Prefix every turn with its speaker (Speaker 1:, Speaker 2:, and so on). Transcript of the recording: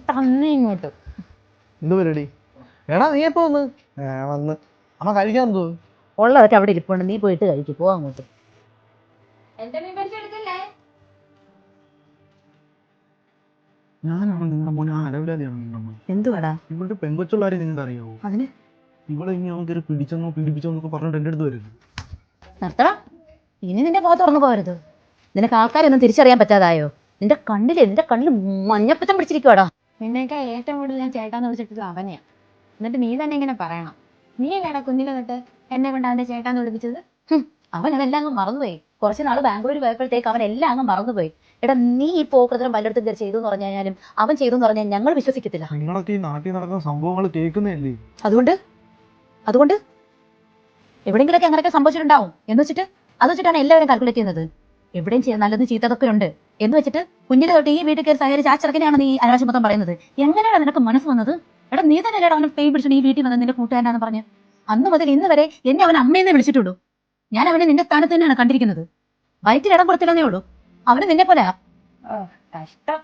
Speaker 1: തന്നെ ഇങ്ങോട്ട്
Speaker 2: എന്ത് പരിപാടി? എടാ നീ എപ്പോ വന്ന്? വന്ന് അമ്മ കഴിക്കാൻ എന്തോ
Speaker 1: ഉള്ളതൊക്കെ അവിടെ ഇരിപ്പുണ്ട്, നീ പോയിട്ട് കഴിക്കും. പോവാ അങ്ങോട്ട്.
Speaker 2: ഞാനാണ് നിങ്ങളുടെ മോനെ അലവിലാതെയാണ്.
Speaker 1: എന്തുവാടാ
Speaker 2: ഇവളുടെ പെങ്കൊച്ചുള്ളവരെ നിങ്ങൾക്ക് അറിയാവോ?
Speaker 1: അതിന്
Speaker 2: ഇവളെ ഇനി അവൻ കയറി പീഡിപ്പിച്ചോന്നൊക്കെ പറഞ്ഞിട്ട് എൻ്റെ അടുത്ത് വരുന്നു.
Speaker 1: നിർത്തണം. ഇനി നിന്റെ മുഖത്ത് തുറന്നു പോകരുത്. നിനക്ക് ആൾക്കാരൊന്നും തിരിച്ചറിയാൻ പറ്റാതായോ? നിന്റെ കണ്ണിൽ മഞ്ഞപ്പറ്റം പിടിച്ചിരിക്കുവാടാ. നിന്നെയൊക്കെ ഏറ്റവും കൂടുതൽ ഞാൻ ചേട്ടാന്ന് വിളിച്ചിട്ട് അവനെയാ. എന്നിട്ട് നീ തന്നെ ഇങ്ങനെ പറയണം. നീ എങ്ങനെയാ കുഞ്ഞിൽ എന്നിട്ട് എന്നെ കൊണ്ട് അവന്റെ ചേട്ടാന്ന് വിളിപ്പിച്ചത്? അവൻ അതെല്ലാം അങ്ങ് മറന്നുപോയി. കുറച്ച് നാൾ ബാംഗ്ലൂർ പോയപ്പോഴത്തേക്ക് അവൻ എല്ലാം അങ്ങ് മറന്നുപോയി. എടാ, നീ ഈ പോക്കൃതം പലയിടത്തും കയറി ചെയ്തു എന്ന് പറഞ്ഞാലും അവൻ ചെയ്തു എന്ന് പറഞ്ഞാൽ ഞങ്ങൾ വിശ്വസിക്കത്തില്ല.
Speaker 2: നിങ്ങളൊക്കെ ഈ നാട്ടിൽ നടക്കുന്ന സംഭവങ്ങൾ കേൾക്കുന്നതല്ലേ?
Speaker 1: അതുകൊണ്ട് എവിടെയെങ്കിലൊക്കെ അങ്ങനെയൊക്കെ സംഭവിച്ചിട്ടുണ്ടാവും എന്ന് വെച്ചിട്ടാണ് എല്ലാവരും കാൽക്കുലേറ്റ് ചെയ്യുന്നത്. എവിടെയും നല്ലത് ചീത്തതൊക്കെ ഉണ്ട് എന്ന് വെച്ചിട്ട് കുഞ്ഞിലെ തൊട്ട് ഈ വീട്ടിൽ കയറി സഹകരിച്ച് ആ ചെറുക്കനെയാണ് നീ അനാവശ്യം മൊത്തം പറയുന്നത്. എങ്ങനെയാണ് നിനക്ക് മനസ്സ് വന്നത്? എടാ, നീ തന്നെ അല്ലേടാ അവനെ പേര് പിടിച്ചിട്ട് ഈ വീട്ടിൽ വന്നത് നിന്റെ കൂട്ടുകാരനാന്ന് പറഞ്ഞ്. അന്ന് മുതൽ ഇന്ന് വരെ എന്നെ അവൻ അമ്മയെന്നേ വിളിച്ചിട്ടുള്ളൂ. ഞാൻ അവനെ നിന്റെ സ്ഥാനത്ത് തന്നെയാണ് കണ്ടിരിക്കുന്നത്. വയറ്റിൽ ഇടം കൊടുത്തില്ലെന്നേ ഉള്ളൂ. അവന് നിന്നെ പോലെ കഷ്ടം.